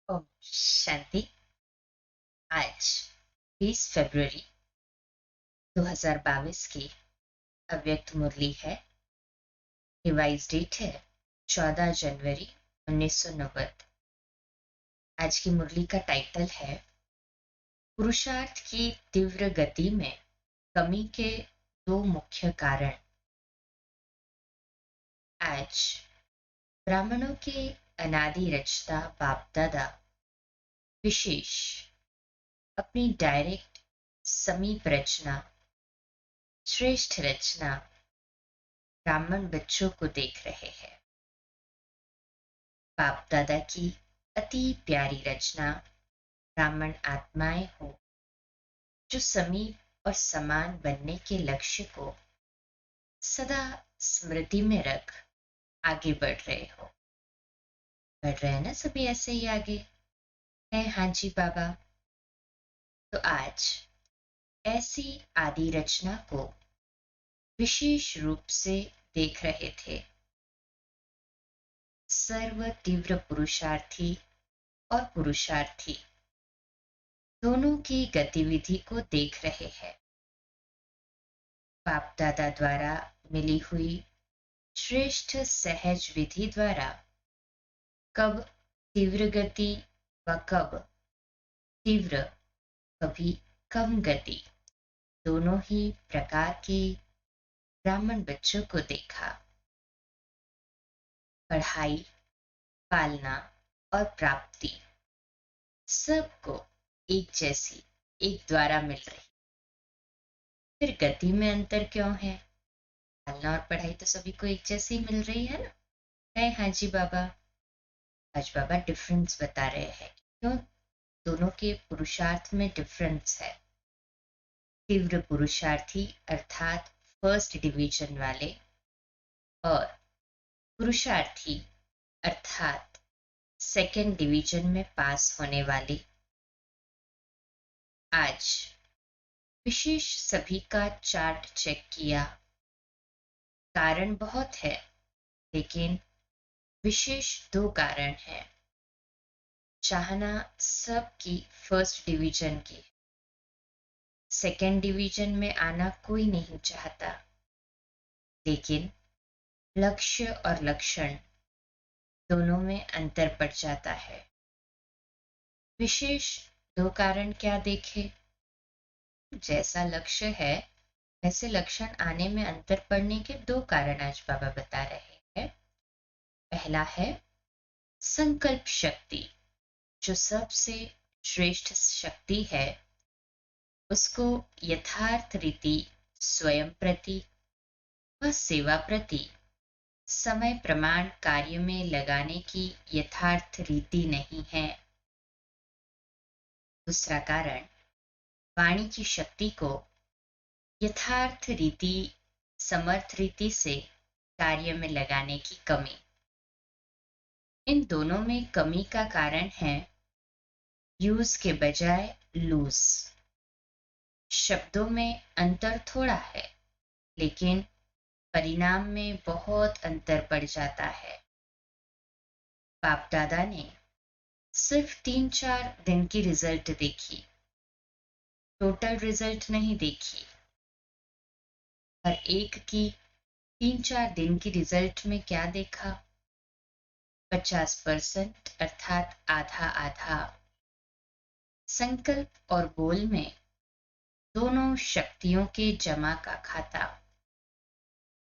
ओम शांति। आज 20 फरवरी 2022 की अव्यक्त मुरली है। रिवाइज डेट है 14 जनवरी 1990। आज की मुरली का टाइटल है पुरुषार्थ की तीव्र गति में कमी के दो मुख्य कारण। आज ब्राह्मणों के अनादि रचता बाप दादा विशेष अपनी डायरेक्ट समीप रचना, श्रेष्ठ रचना ब्राह्मण बच्चों को देख रहे हैं। बाप दादा की अति प्यारी रचना ब्राह्मण आत्माएं हो जो समीप और समान बनने के लक्ष्य को सदा स्मृति में रख आगे बढ़ रहे हो। बढ़ रहे हैं ना सभी ऐसे ही आगे है? हाँ जी बाबा। तो आज ऐसी आदि रचना को विशेष रूप से देख रहे थे। सर्व तीव्र पुरुषार्थी और पुरुषार्थी दोनों की गतिविधि को देख रहे हैं। बाप दादा द्वारा मिली हुई श्रेष्ठ सहज विधि द्वारा कब तीव्र गति व कब तीव्र कभी कम गति दोनों ही प्रकार के ब्राह्मण बच्चों को देखा। पढ़ाई, पालना और प्राप्ति सबको एक जैसी एक द्वारा मिल रही, फिर गति में अंतर क्यों है? पालना और पढ़ाई तो सभी को एक जैसी मिल रही है ना? है? हाँ जी बाबा। आज बाबा डिफरेंस बता रहे हैं क्यों दोनों के पुरुषार्थ में डिफरेंस है। तीव्र पुरुषार्थी अर्थात फर्स्ट डिवीजन वाले और पुरुषार्थी अर्थात सेकेंड डिवीजन में पास होने वाले। आज विशेष सभी का चार्ट चेक किया। कारण बहुत है लेकिन विशेष दो कारण है। चाहना सबकी फर्स्ट डिवीजन की, सेकेंड डिवीजन में आना कोई नहीं चाहता, लेकिन लक्ष्य और लक्षण दोनों में अंतर पड़ जाता है। विशेष दो कारण क्या देखे? जैसा लक्ष्य है वैसे लक्षण आने में अंतर पड़ने के दो कारण आज बाबा बता रहे हैं। पहला है संकल्प शक्ति, जो सबसे श्रेष्ठ शक्ति है, उसको यथार्थ रीति स्वयं प्रति व सेवा प्रति समय प्रमाण कार्य में लगाने की यथार्थ रीति नहीं है। दूसरा कारण वाणी की शक्ति को यथार्थ रीति समर्थ रीति से कार्य में लगाने की कमी। इन दोनों में कमी का कारण है यूज के बजाय लूज। शब्दों में अंतर थोड़ा है लेकिन परिणाम में बहुत अंतर पड़ जाता है। बाप दादा ने सिर्फ 3-4 दिन की रिजल्ट देखी, टोटल रिजल्ट नहीं देखी। हर एक की 3-4 दिन की रिजल्ट में क्या देखा? 50% अर्थात आधा आधा। संकल्प और बोल में दोनों शक्तियों के जमा का खाता।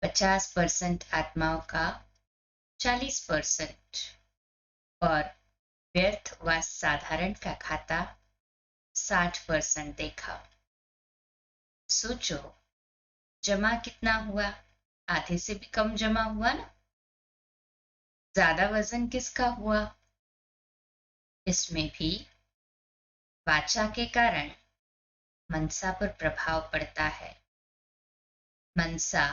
50% आत्माओं का, 40% और व्यर्थ व साधारण का खाता 60% देखा। सोचो जमा कितना हुआ? आधे से भी कम जमा हुआ ना? ज्यादा वजन किसका हुआ? इसमें भी वाचा के कारण मनसा पर प्रभाव पड़ता है। मनसा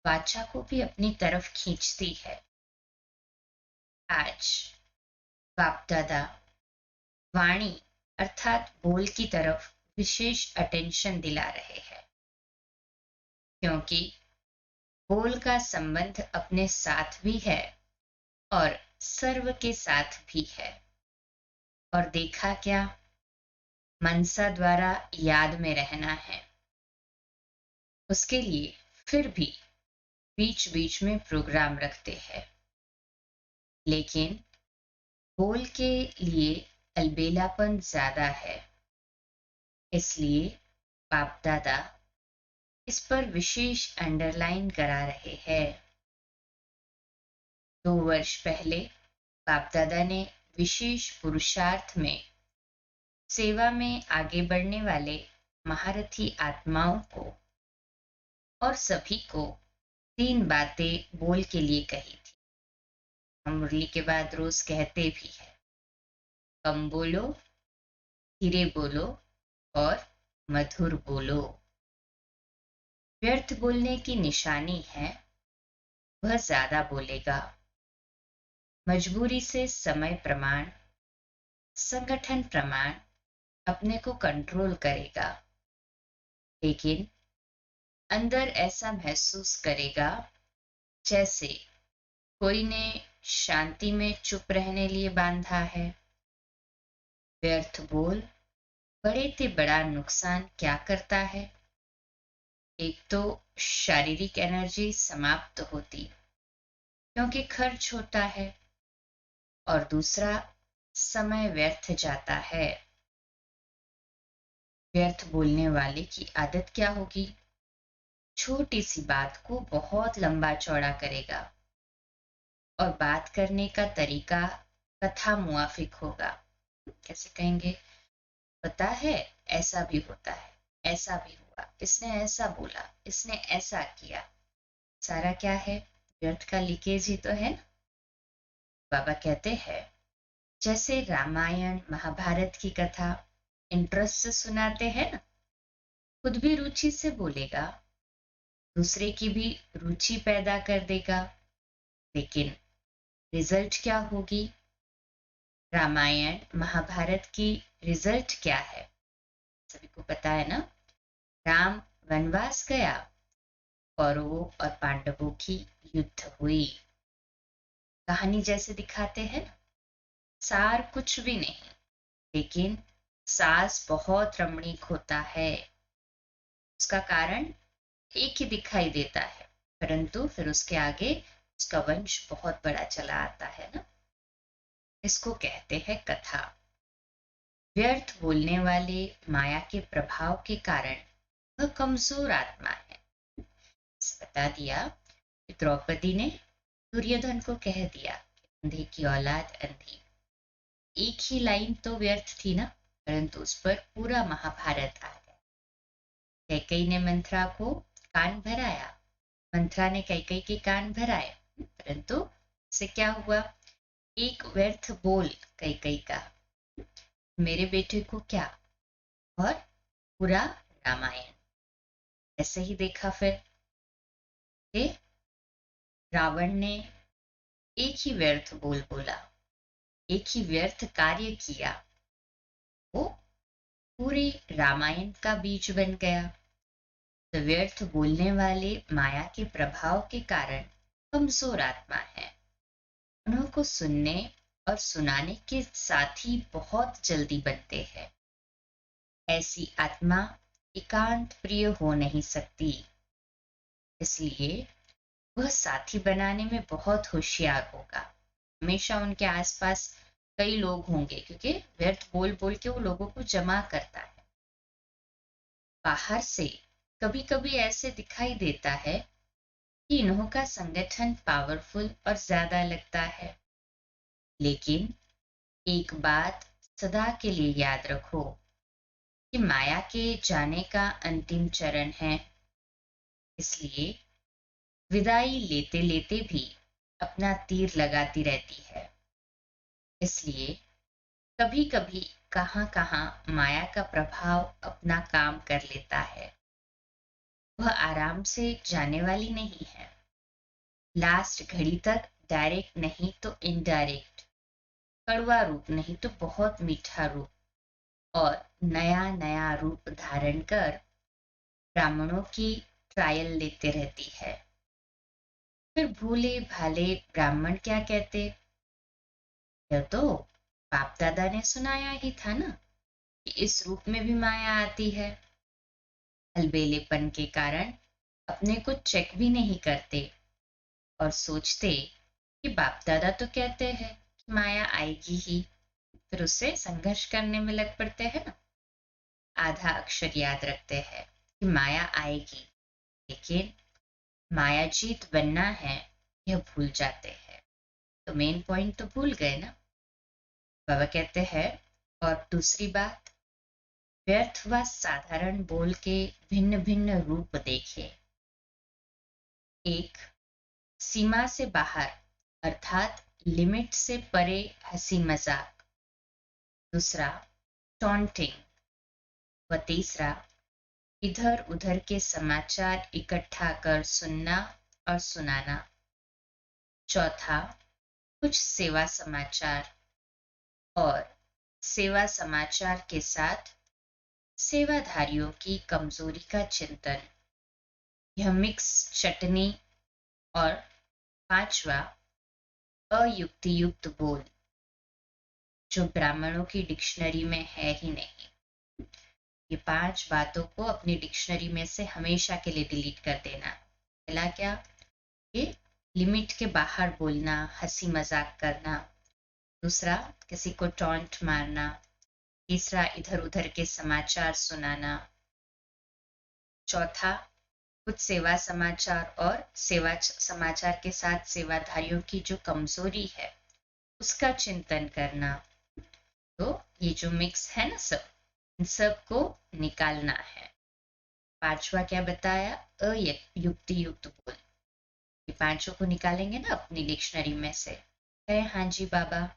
वाचा को भी अपनी तरफ खींचती है। आज बाप दादा वाणी अर्थात बोल की तरफ विशेष अटेंशन दिला रहे हैं, क्योंकि बोल का संबंध अपने साथ भी है और सर्व के साथ भी है। और देखा क्या, मनसा द्वारा याद में रहना है। उसके लिए फिर भी बीच बीच में प्रोग्राम रखते हैं, लेकिन बोल के लिए अलबेलापन ज्यादा है। इसलिए बाप दादा इस पर विशेष अंडरलाइन करा रहे हैं। 2 वर्ष पहले बाप दादा ने विशेष पुरुषार्थ में सेवा में आगे बढ़ने वाले महारथी आत्माओं को और सभी को 3 बातें बोल के लिए कही थी। हम मुरली के बाद रोज कहते भी हैं, कम बोलो, धीरे बोलो और मधुर बोलो। व्यर्थ बोलने की निशानी है वह ज्यादा बोलेगा। मजबूरी से समय प्रमाण, संगठन प्रमाण अपने को कंट्रोल करेगा, लेकिन अंदर ऐसा महसूस करेगा जैसे कोई ने शांति में चुप रहने लिए बांधा है। व्यर्थ बोल बड़े से बड़ा नुकसान क्या करता है? एक तो शारीरिक एनर्जी समाप्त होती क्योंकि खर्च होता है, और दूसरा समय व्यर्थ जाता है। व्यर्थ बोलने वाले की आदत क्या होगी? छोटी सी बात को बहुत लंबा चौड़ा करेगा और बात करने का तरीका कथा मुआफिक होगा। कैसे कहेंगे? पता है, ऐसा भी होता है, ऐसा भी हुआ, इसने ऐसा बोला, इसने ऐसा किया। सारा क्या है? व्यर्थ का लीकेज ही तो है ना। बाबा कहते हैं, जैसे रामायण महाभारत की कथा इंटरेस्ट से सुनाते हैं ना, खुद भी रुचि से बोलेगा, दूसरे की भी रुचि पैदा कर देगा, लेकिन रिजल्ट क्या होगी? रामायण महाभारत की रिजल्ट क्या है? सभी को पता है ना। राम वनवास गया, कौरवों और पांडवों की युद्ध हुई। कहानी जैसे दिखाते हैं, सार कुछ भी नहीं, लेकिन सास बहुत रमणीक होता है। उसका कारण एक ही दिखाई देता है, परंतु फिर उसके आगे उसका वंश बहुत बड़ा चला आता है ना। इसको कहते हैं कथा। व्यर्थ बोलने वाले माया के प्रभाव के कारण वह कमजोर आत्मा है। बता दिया कि द्रौपदी ने दुर्योधन को कह दिया, अंधे की औलाद अंधी। एक ही लाइन तो व्यर्थ थी ना, परंतु उस पर पूरा महाभारत आ गया। कैकेयी ने मंथरा को कान भराया, मंथरा ने कैकेयी के कान भराए, परंतु से क्या हुआ? एक व्यर्थ बोल कैकेयी का, मेरे बेटे को क्या, और पूरा रामायण। ऐसे ही देखा फिर रावण ने एक ही व्यर्थ बोल बोला, एक ही व्यर्थ कार्य किया, वो पूरे रामायण का बीज बन गया। तो व्यर्थ बोलने वाले माया के प्रभाव के कारण कमजोर आत्मा है। उनको सुनने और सुनाने के साथ ही बहुत जल्दी बनते हैं। ऐसी आत्मा एकांत प्रिय हो नहीं सकती, इसलिए वह साथी बनाने में बहुत होशियार होगा। हमेशा उनके आसपास कई लोग होंगे, क्योंकि व्यर्थ बोल बोल के वो लोगों को जमा करता है। बाहर से कभी कभी ऐसे दिखाई देता है कि इन्हों का संगठन पावरफुल और ज्यादा लगता है, लेकिन एक बात सदा के लिए याद रखो कि माया के जाने का अंतिम चरण है। इसलिए विदाई लेते लेते भी अपना तीर लगाती रहती है। इसलिए कभी कभी कहां कहां माया का प्रभाव अपना काम कर लेता है। वह आराम से जाने वाली नहीं है। लास्ट घड़ी तक डायरेक्ट नहीं तो इनडायरेक्ट, कड़वा रूप नहीं तो बहुत मीठा रूप, और नया नया रूप धारण कर ब्राह्मणों की ट्रायल लेते रहती है। फिर भूले भाले ब्राह्मण क्या कहते, यह तो बाप दादा ने सुनाया ही था ना कि इस रूप में भी माया आती है। अलबेलेपन के कारण अपने को चेक भी नहीं करते और सोचते कि बाप दादा तो कहते हैं कि माया आएगी ही, फिर उससे संघर्ष करने में लग पड़ते हैं ना। आधा अक्षर याद रखते हैं कि माया आएगी, लेकिन मायाजीत बनना है यह भूल जाते हैं। तो मेन पॉइंट तो भूल गए ना। बाबा कहते हैं, और दूसरी बात, व्यर्थ व साधारण बोल के भिन्न भिन्न रूप देखे। एक, सीमा से बाहर अर्थात लिमिट से परे हंसी मजाक। दूसरा, टॉन्टिंग। व तीसरा, इधर उधर के समाचार इकट्ठा कर सुनना और सुनाना। चौथा, कुछ सेवा समाचार, और सेवा समाचार के साथ सेवाधारियों की कमजोरी का चिंतन। यह मिक्स चटनी। और पांचवा, अयुक्ति युक्त बोल, जो ब्राह्मणों की डिक्शनरी में है ही नहीं। ये 5 बातों को अपनी डिक्शनरी में से हमेशा के लिए डिलीट कर देना। पहला क्या? ये लिमिट के बाहर बोलना, हंसी मजाक करना। दूसरा, किसी को टॉन्ट मारना। तीसरा, इधर उधर के समाचार सुनाना। चौथा, कुछ सेवा समाचार, और सेवा समाचार के साथ सेवाधारियों की जो कमजोरी है उसका चिंतन करना। तो ये जो मिक्स है ना, सब इन सब को निकालना है। पांचवा क्या बताया? अयुक्ति युक्त बोल। ये पांचों को निकालेंगे ना अपनी डिक्शनरी में से। कहे हाँ जी बाबा।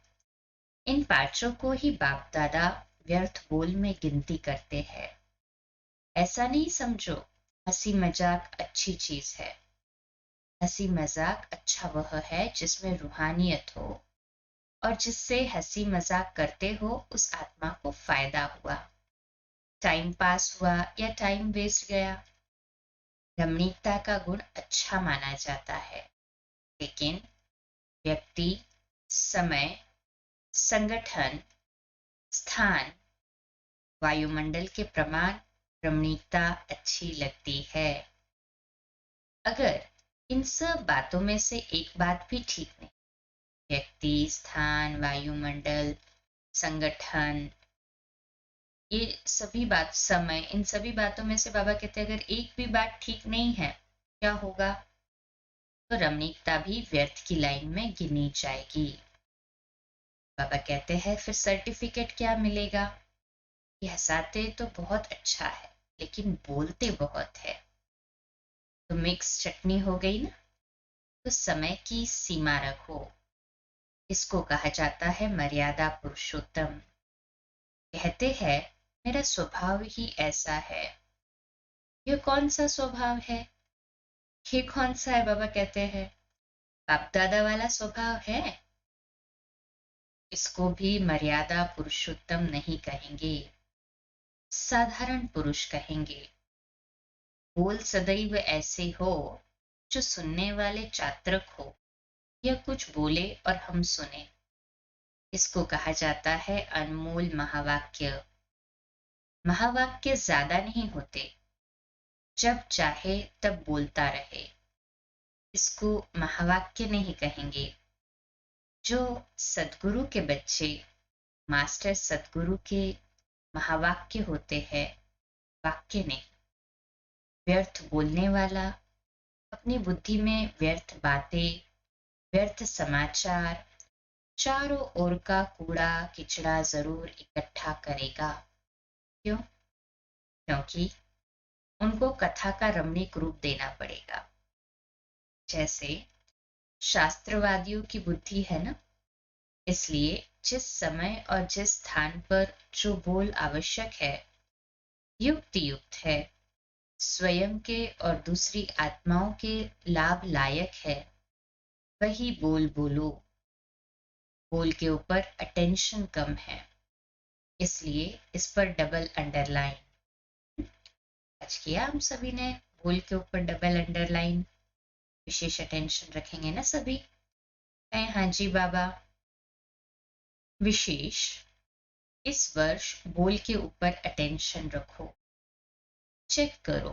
इन पांचों को ही बाप दादा व्यर्थ बोल में गिनती करते हैं। ऐसा नहीं समझो हंसी मजाक अच्छी चीज है। हंसी मजाक अच्छा वह है जिसमें रूहानियत हो, और जिससे हंसी मजाक करते हो उस आत्मा को फायदा हुआ। टाइम पास हुआ या टाइम वेस्ट गया, रमणीकता का गुण अच्छा माना जाता है। लेकिन व्यक्ति, समय, संगठन, स्थान, वायुमंडल के प्रमाण रमणीकता अच्छी लगती है। अगर इन सब बातों में से एक बात भी ठीक नहीं, व्यक्ति, स्थान, वायुमंडल, संगठन, ये सभी बात, समय, इन सभी बातों में से बाबा कहते हैं अगर एक भी बात ठीक नहीं है, क्या होगा? तो रमणीकता भी व्यर्थ की लाइन में गिनी जाएगी। बाबा कहते हैं फिर सर्टिफिकेट क्या मिलेगा? ये हंसाते तो बहुत अच्छा है, लेकिन बोलते बहुत है। तो मिक्स चटनी हो गई ना। तो समय की सीमा रखो। इसको कहा जाता है मर्यादा पुरुषोत्तम। कहते हैं मेरा स्वभाव ही ऐसा है। यह कौन सा स्वभाव है? ये कौन सा है? बाबा कहते हैं बाप दादा वाला स्वभाव है। इसको भी मर्यादा पुरुषोत्तम नहीं कहेंगे, साधारण पुरुष कहेंगे। बोल सदैव ऐसे हो जो सुनने वाले चातक हो, या कुछ बोले और हम सुने। इसको कहा जाता है अनमोल महावाक्य। महावाक्य ज्यादा नहीं होते, जब चाहे तब बोलता रहे। इसको महावाक्य नहीं कहेंगे। जो सदगुरु के बच्चे मास्टर सदगुरु के महावाक्य होते हैं, वाक्य नहीं। व्यर्थ बोलने वाला अपनी बुद्धि में व्यर्थ बातें, व्यर्थ समाचार, चारों ओर का कूड़ा किचड़ा जरूर इकट्ठा करेगा। क्यों? क्योंकि उनको कथा का रमणीक रूप देना पड़ेगा। जैसे शास्त्रवादियों की बुद्धि है ना, इसलिए जिस समय और जिस स्थान पर जो बोल आवश्यक है, युक्ति युक्त है, स्वयं के और दूसरी आत्माओं के लाभ लायक है, वही बोल बोलो। बोल के ऊपर अटेंशन कम है, इसलिए इस पर डबल अंडरलाइन। आज किया हम सभी ने बोल के ऊपर डबल अंडरलाइन। विशेष अटेंशन रखेंगे ना सभी? हाँ जी बाबा। विशेष, इस वर्ष बोल के ऊपर अटेंशन रखो। चेक करो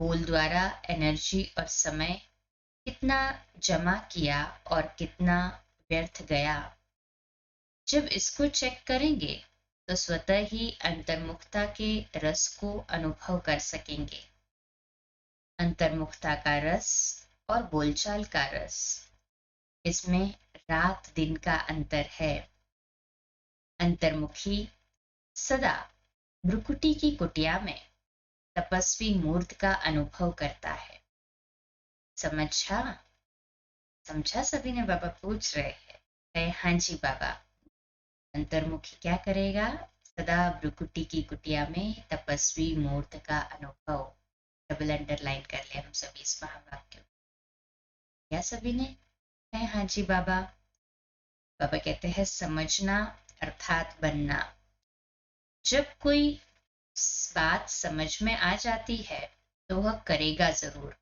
बोल द्वारा एनर्जी और समय कितना जमा किया और कितना व्यर्थ गया। जब इसको चेक करेंगे तो स्वतः ही अंतर्मुखता के रस को अनुभव कर सकेंगे। अंतर्मुखता का रस और बोलचाल का रस, इसमें रात दिन का अंतर है। अंतर्मुखी सदा भ्रुकुटी की कुटिया में तपस्वी मूर्त का अनुभव करता है। समझा? समझा सभी ने? बाबा पूछ रहे हैं। हाँ जी बाबा। अंतर्मुखी क्या करेगा? सदा भ्रुकुटी की कुटिया में तपस्वी मूर्त का अनुभव। डबल अंडरलाइन कर लिया हम सभी इस महावाक्य। क्या सभी ने? है हाँ जी बाबा। बाबा कहते हैं समझना अर्थात बनना। जब कोई बात समझ में आ जाती है तो वह करेगा जरूर,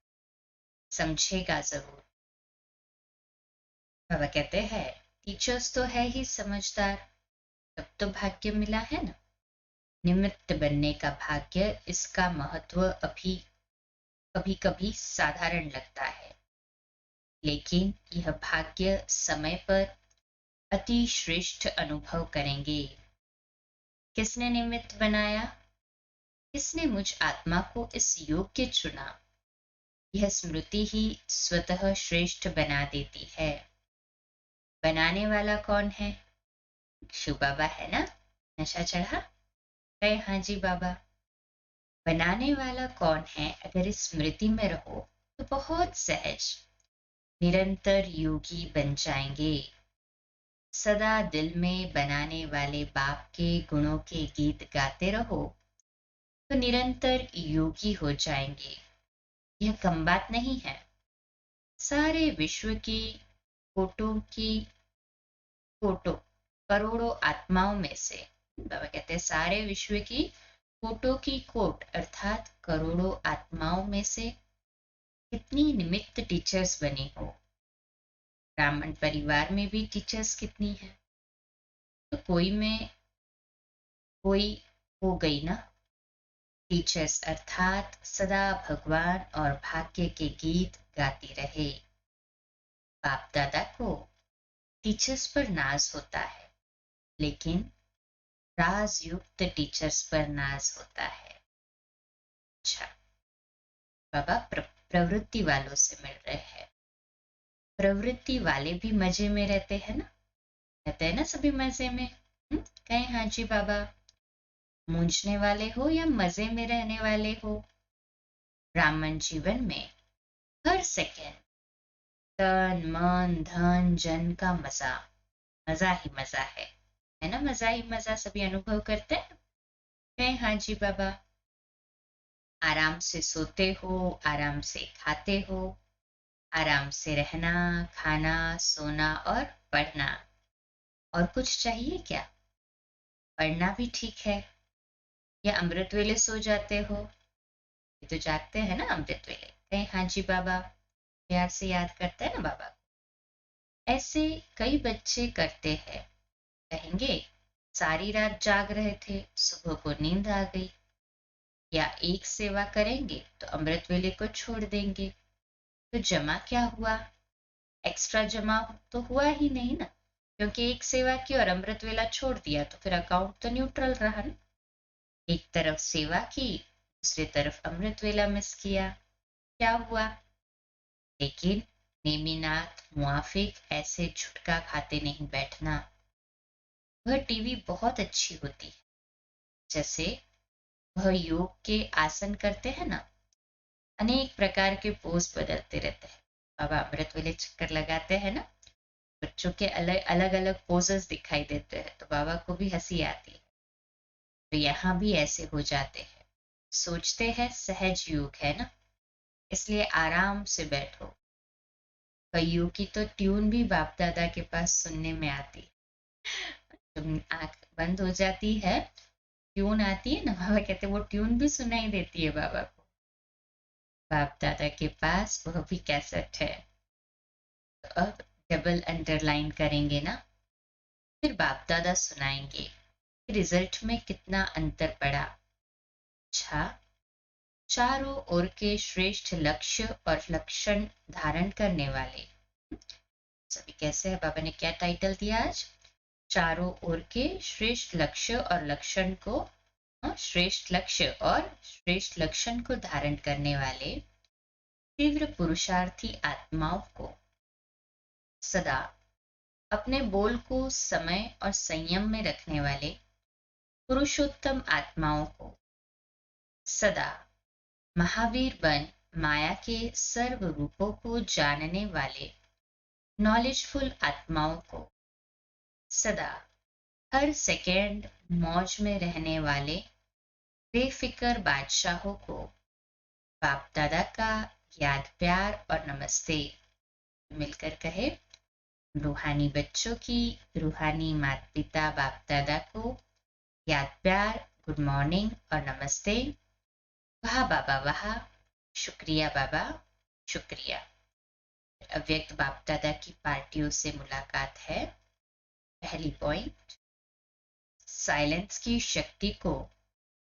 समझेगा जरूर। बाबा कहते हैं टीचर्स तो है ही समझदार, तब तो भाग्य मिला है ना। निमित्त बनने का भाग्य, इसका महत्व अभी कभी कभी साधारण लगता है, लेकिन यह भाग्य समय पर अति श्रेष्ठ अनुभव करेंगे। किसने निमित्त बनाया? किसने मुझ आत्मा को इस योग्य चुना? यह स्मृति ही स्वतः श्रेष्ठ बना देती है। बनाने वाला कौन है? शिव बाबा है ना। नशा चढ़ा? कहे हाँ जी बाबा। बनाने वाला कौन है? अगर इस स्मृति में रहो तो बहुत सहज निरंतर योगी बन जाएंगे। सदा दिल में बनाने वाले बाप के गुणों के गीत गाते रहो तो निरंतर योगी हो जाएंगे। यह कम बात नहीं है। सारे विश्व की कोटों करोड़ों आत्माओं में से, बाबा कहते हैं सारे विश्व की कोटों की कोट अर्थात करोड़ों आत्माओं में से कितनी निमित्त टीचर्स बनी हो। ब्राह्मण परिवार में भी टीचर्स कितनी है, तो कोई में कोई हो गई ना टीचर्स, अर्थात सदा भगवान और भाग्य के गीत गाती रहे। बाप दादा को टीचर्स पर नाज होता है, लेकिन राजयुक्त टीचर्स पर नाज होता है। अच्छा बाबा प्रवृत्ति वालों से मिल रहे हैं। प्रवृत्ति वाले भी मजे में रहते हैं ना, रहते हैं ना सभी मजे में। कहे हाँ जी बाबा। मूंझने वाले हो या मजे में रहने वाले हो, ब्राह्मण जीवन में हर सेकेंड तन मन धन जन का मजा, मजा ही मजा है ना। मजा ही मजा सभी अनुभव करते हैं। हाँ जी बाबा। आराम से सोते हो, आराम से खाते हो, आराम से रहना खाना सोना और पढ़ना। और कुछ चाहिए क्या? पढ़ना भी ठीक है। या अमृत वेले सो जाते हो? ये तो जागते हैं ना अमृत वेले। कहे हाँ जी बाबा। प्यार से याद करते हैं ना बाबा। ऐसे कई बच्चे करते हैं, कहेंगे सारी रात जाग रहे थे, सुबह को नींद आ गई। या एक सेवा करेंगे तो अमृत वेले को छोड़ देंगे, तो जमा क्या हुआ? एक्स्ट्रा जमा तो हुआ ही नहीं ना, क्योंकि एक सेवा की और अमृत वेला छोड़ दिया तो फिर अकाउंट तो न्यूट्रल रहा ना। एक तरफ सेवा की, दूसरी तरफ अमृत वेला मिस किया, क्या हुआ? लेकिन नेमिनाथ मुआफिक ऐसे झुटका खाते नहीं बैठना। वह टीवी बहुत अच्छी होती है, जैसे वह योग के आसन करते हैं ना, अनेक प्रकार के पोज बदलते रहते हैं। बाबा अमृत वेले चक्कर लगाते हैं ना, बच्चों के अलग अलग अलग पोजेस दिखाई देते हैं, तो बाबा को भी हंसी आती है। तो यहाँ भी ऐसे हो जाते हैं, सोचते हैं सहज योग है ना, इसलिए आराम से बैठो। कईयों की तो ट्यून भी बाप दादा के पास सुनने में आती है। जब आंख बंद हो जाती है, ट्यून आती है ना, बाबा कहते वो ट्यून भी सुनाई देती है बाबा को। बाप दादा के पास वह भी कैसेट है। तो अब डबल अंडरलाइन करेंगे ना। फिर बाप दादा सुनाएंगे रिजल्ट में कितना अंतर पड़ा। अच्छा, चारों ओर के श्रेष्ठ लक्ष्य और लक्षण धारण करने वाले। सभी कैसे है? बाबा ने क्या टाइटल दिया आज? चारों ओर के श्रेष्ठ लक्ष्य और लक्षण को, श्रेष्ठ लक्ष्य और श्रेष्ठ लक्षण को धारण करने वाले तीव्र पुरुषार्थी आत्माओं को, सदा अपने बोल को समय और संयम में रखने वाले पुरुषोत्तम आत्माओं को, सदा महावीर बन माया के सर्व रूपों को जानने वाले नॉलेजफुल आत्माओं को, सदा हर सेकेंड मौज में रहने वाले बेफिक्र बादशाहों को बाप दादा का याद प्यार और नमस्ते। मिलकर कहे, रूहानी बच्चों की रूहानी माता पिता बाप दादा को याद प्यार, गुड मॉर्निंग और नमस्ते। वाह बाबा वाह, शुक्रिया बाबा शुक्रिया। अव्यक्त बाप दादा की पार्टियों से मुलाकात है। पहली पॉइंट, साइलेंस की शक्ति को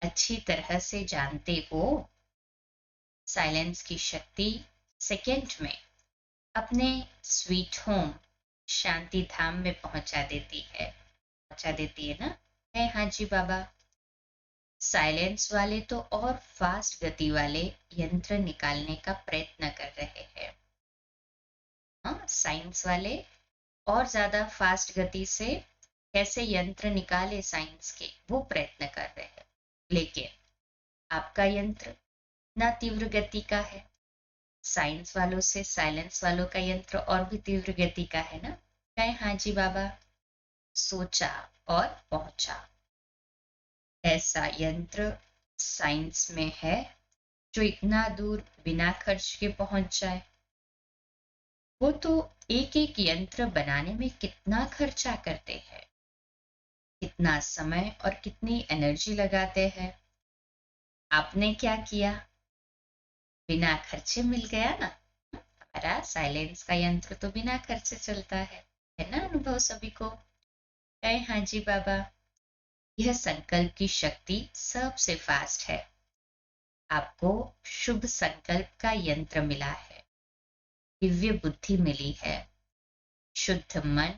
अच्छी तरह से जानते हो। साइलेंस की शक्ति सेकेंड में अपने स्वीट होम शांति धाम में पहुंचा देती है ना? है हाँ जी बाबा। साइलेंस वाले तो और फास्ट गति वाले यंत्र निकालने का प्रयत्न कर रहे हैं। हाँ, साइंस वाले और ज्यादा फास्ट गति से कैसे यंत्र निकाले साइंस के, वो प्रयत्न कर रहे हैं। लेकिन आपका यंत्र ना तीव्र गति का है। साइंस वालों से साइलेंस वालों का यंत्र और भी तीव्र गति का है ना? कहे हाँ जी बाबा। सोचा और पहुंचा, ऐसा यंत्र साइंस में है जो इतना दूर बिना खर्च के पहुंच जाए। वो तो एक एक यंत्र बनाने में कितना खर्चा करते हैं, कितना समय और कितनी एनर्जी लगाते हैं। आपने क्या किया? बिना खर्चे मिल गया ना। हमारा साइलेंस का यंत्र तो बिना खर्चे चलता है ना? अनुभव सभी को है हाँ जी बाबा। यह संकल्प की शक्ति सबसे फास्ट है। आपको शुभ संकल्प का यंत्र मिला है, दिव्य बुद्धि मिली है। शुद्ध मन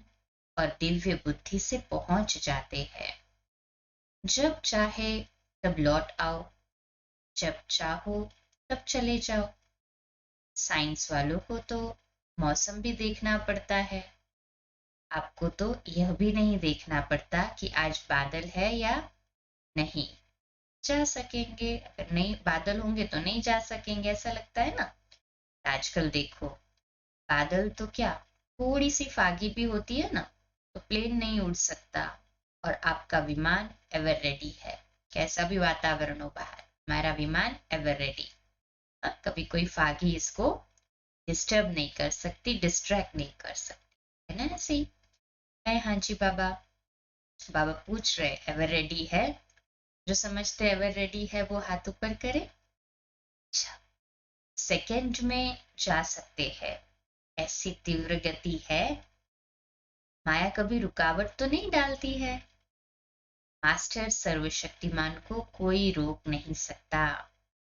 और दिव्य बुद्धि से पहुंच जाते हैं। जब चाहे तब लौट आओ, जब चाहो तब चले जाओ। साइंस वालों को तो मौसम भी देखना पड़ता है, आपको तो यह भी नहीं देखना पड़ता कि आज बादल है या नहीं। जा सकेंगे, अगर नहीं बादल होंगे तो नहीं जा सकेंगे, ऐसा लगता है ना। आजकल देखो, बादल तो क्या, थोड़ी सी फागी भी होती है ना तो प्लेन नहीं उड़ सकता। और आपका विमान एवर रेडी है, कैसा भी वातावरण हो बाहर, हमारा विमान एवर रेडी। कभी कोई फागी इसको डिस्टर्ब नहीं कर सकती, डिस्ट्रैक्ट नहीं कर सकती, है ना? ऐसे ही है हाँ जी बाबा। बाबा पूछ रहे एवर रेडी है? जो समझते एवर रेडी है वो हाथ ऊपर करे। अच्छा, सेकेंड में जा सकते हैं, ऐसी तीव्र गति है। माया कभी रुकावट तो नहीं डालती है। मास्टर सर्वशक्तिमान को कोई रोक नहीं सकता,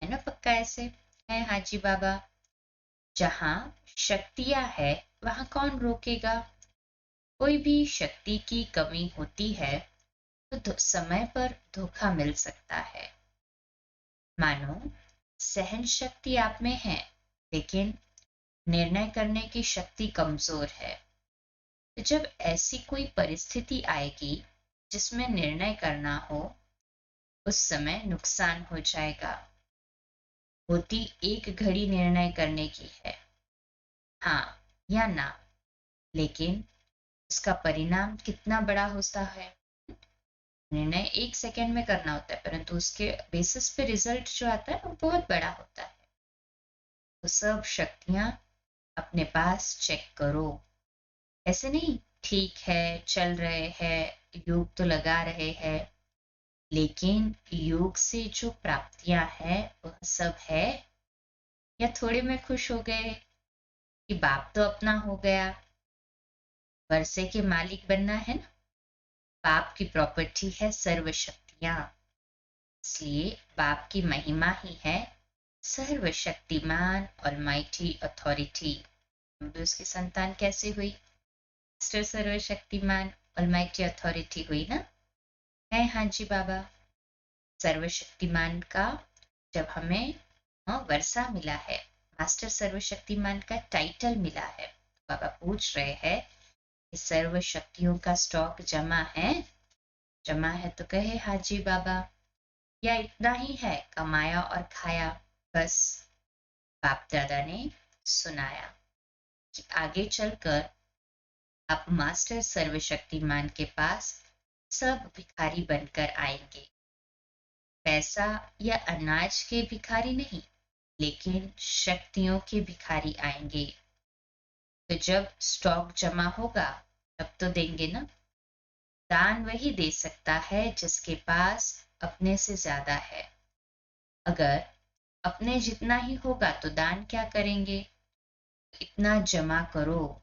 है ना? पक्का ऐसे है हाँ जी बाबा। जहां शक्तियां है वहां कौन रोकेगा? कोई भी शक्ति की कमी होती है तो समय पर धोखा मिल सकता है। मानो सहन शक्ति आप में है, लेकिन निर्णय करने की शक्ति कमजोर है। तो जब ऐसी कोई परिस्थिति आएगी जिसमें निर्णय करना हो, उस समय नुकसान हो जाएगा। होती एक घड़ी निर्णय करने की है, हाँ या ना, लेकिन उसका परिणाम कितना बड़ा होता है। निर्णय एक सेकंड में करना होता है, परंतु उसके बेसिस पे रिजल्ट जो आता है वो बहुत बड़ा होता है। तो सब शक्तियां अपने पास चेक करो। ऐसे नहीं ठीक है चल रहे हैं, योग तो लगा रहे हैं, लेकिन योग से जो प्राप्तियां हैं वह सब है या थोड़े में खुश हो गए कि बाप तो अपना हो गया। वर्षे के मालिक बनना है ना, बाप की प्रॉपर्टी है सर्वशक्तियां, इसलिए बाप की महिमा ही है सर्वशक्तिमान ऑलमाइटी अथॉरिटी। हम भी उसकी संतान कैसे हुई? मास्टर सर्वशक्तिमान ऑलमाइटी अथॉरिटी हुई ना? है हाँ जी बाबा। सर्वशक्तिमान का जब हमें वर्षा मिला है, मास्टर सर्वशक्तिमान का टाइटल मिला है, बाबा पूछ रहे हैं कि सर्व शक्तियों का स्टॉक जमा है? जमा है तो कहे हाँ जी बाबा, या इतना ही है कमाया और खाया बस? बाप दादा ने सुनाया कि आगे चलकर आप मास्टर सर्वशक्तिमान के पास सब भिखारी बनकर आएंगे। पैसा या अनाज के भिखारी नहीं, लेकिन शक्तियों के भिखारी आएंगे। तो जब स्टॉक जमा होगा तब तो देंगे ना। दान वही दे सकता है जिसके पास अपने से ज्यादा है। अगर अपने जितना ही होगा तो दान क्या करेंगे? इतना जमा करो।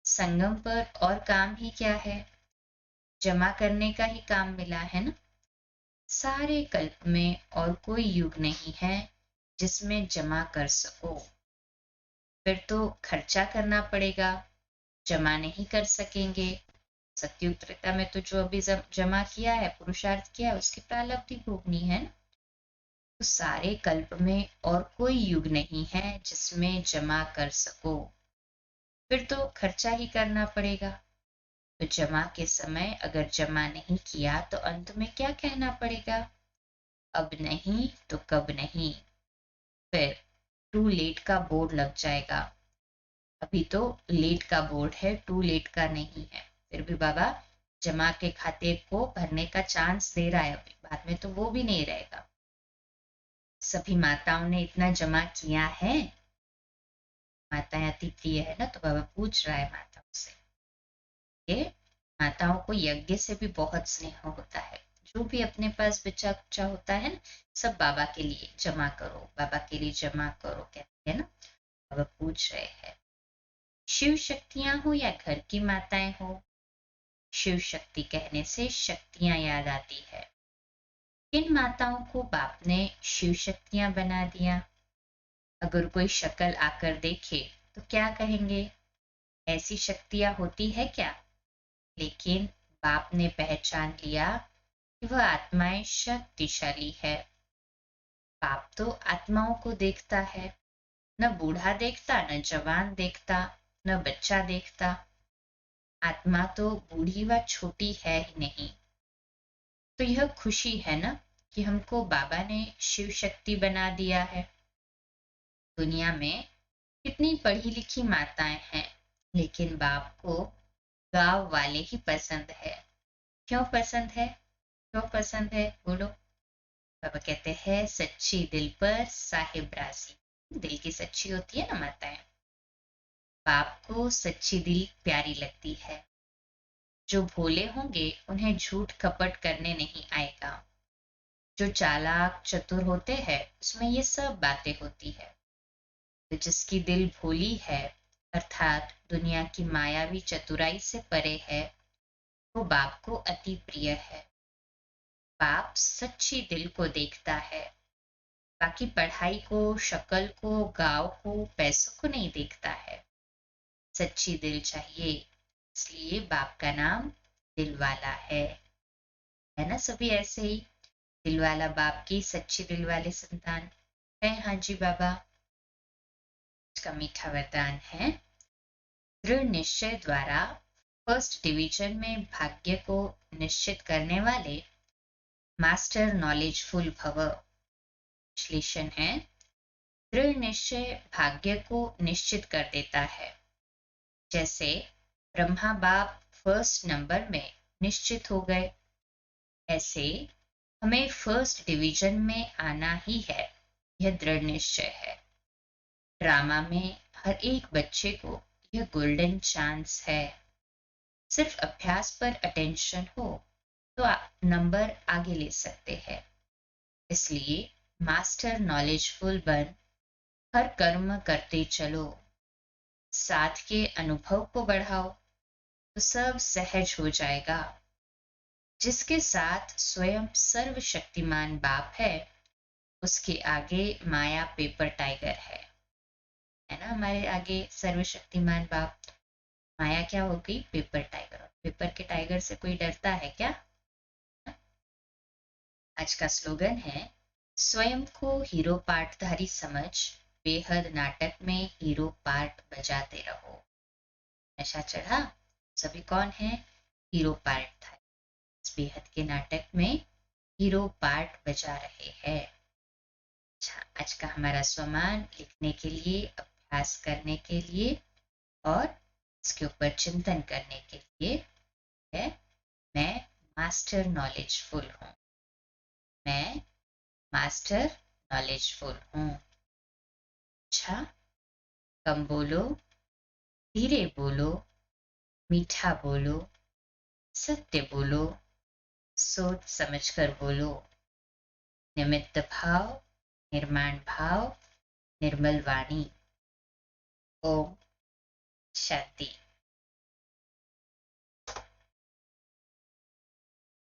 संगम पर और काम ही क्या है? जमा करने का ही काम मिला है ना। सारे कल्प में और कोई युग नहीं है जिसमें जमा कर सको। फिर तो खर्चा करना पड़ेगा, जमा नहीं कर सकेंगे। सत्युग त्रेता में तो जो अभी जमा किया है, पुरुषार्थ किया है, उसकी प्रालब्धि भोगनी है ना। तो सारे कल्प में और कोई युग नहीं है जिसमें जमा कर सको। फिर तो खर्चा ही करना पड़ेगा। तो जमा के समय अगर जमा नहीं किया तो अंत में क्या कहना पड़ेगा? अब नहीं तो कब नहीं। फिर टू लेट का बोर्ड लग जाएगा। अभी तो लेट का बोर्ड है, टू लेट का नहीं है। फिर भी बाबा जमा के खाते को भरने का चांस दे रहा है, अभी बाद में तो वो भी नहीं रहेगा। सभी माताओं ने इतना जमा किया है। माताएं अति प्रिय है ना, तो बाबा पूछ रहा है माताओं से। ये माताओं को यज्ञ से भी बहुत स्नेह होता है। जो भी अपने पास बचा कुचा होता है ना, सब बाबा के लिए जमा करो, बाबा के लिए जमा करो कहते हैं ना। बाबा पूछ रहे हैं, शिव शक्तियां हो या घर की माताएं हो? शिव शक्ति कहने से शक्तियां याद आती है। किन माताओं को बाप ने शिव शक्तियां बना दिया? अगर कोई शक्ल आकर देखे तो क्या कहेंगे? ऐसी शक्तियां होती है क्या? लेकिन बाप ने पहचान लिया कि वह आत्माएं शक्तिशाली है। बाप तो आत्माओं को देखता है, न बूढ़ा देखता, न जवान देखता, न बच्चा देखता। आत्मा तो बूढ़ी व छोटी है ही नहीं। तो यह खुशी है ना कि हमको बाबा ने शिव शक्ति बना दिया है। दुनिया में कितनी पढ़ी लिखी माताएं हैं, लेकिन बाप को गांव वाले ही पसंद है। क्यों पसंद है? क्यों पसंद है बोलो? बाबा कहते हैं सच्ची दिल पर साहिब राजी। दिल की सच्ची होती है ना माताएं। बाप को सच्ची दिल प्यारी लगती है। जो भोले होंगे उन्हें झूठ कपट करने नहीं आएगा। जो चालाक चतुर होते हैं उसमें ये सब बातें होती है। तो जिसकी दिल भोली है, अर्थात दुनिया की मायावी चतुराई से परे है, वो बाप को अति प्रिय है। बाप सच्ची दिल को देखता है, बाकी पढ़ाई को, शक्ल को, गांव को, पैसों को नहीं देखता है। सच्ची दिल चाहिए, इसलिए बाप का नाम दिल वाला है ना। सभी ऐसे ही दिल वाला बाप की सच्ची दिल वाले संतान है। हाँ जी बाबा। इसका मीठा वरदान है, दृढ़ निश्चय द्वारा फर्स्ट डिवीजन में भाग्य को निश्चित करने वाले मास्टर नॉलेजफुल भव। विश्लेषण है, दृढ़ निश्चय भाग्य को निश्चित कर देता है। जैसे ब्रह्मा बाप फर्स्ट नंबर में निश्चित हो गए, ऐसे हमें फर्स्ट डिवीजन में आना ही है। यह दृढ़ निश्चय है। ड्रामा में हर एक बच्चे को यह गोल्डन चांस है। सिर्फ अभ्यास पर अटेंशन हो तो आप नंबर आगे ले सकते हैं। इसलिए मास्टर नॉलेजफुल बन हर कर्म करते चलो। साथ के अनुभव को बढ़ाओ तो सब सहज हो जाएगा। जिसके साथ स्वयं सर्वशक्तिमान बाप है, उसके आगे माया पेपर टाइगर है ना। हमारे आगे सर्वशक्तिमान बाप, माया क्या हो गई, पेपर टाइगर। पेपर के टाइगर से कोई डरता है क्या? आज का स्लोगन है, स्वयं को हीरो पार्टधारी समझ, बेहद नाटक में हीरो पार्ट बजाते रहो। नशा चढ़ा, सभी कौन है, हीरो पार्टधारी, इस बेहद के नाटक में हीरो पार्ट बजा रहे हैं। अच्छा, आज का हमारा स्वमान लिखने के लिए, अभ्यास करने के लिए और इसके ऊपर चिंतन करने के लिए है, मैं मास्टर नॉलेजफुल हूँ। मैं मास्टर नॉलेजफुल हूँ। अच्छा, कम बोलो, धीरे बोलो, मीठा बोलो, सत्य बोलो, सोच समझकर बोलो। निमित्त भाव, निर्माण भाव, निर्मल वाणी। ओम शांति।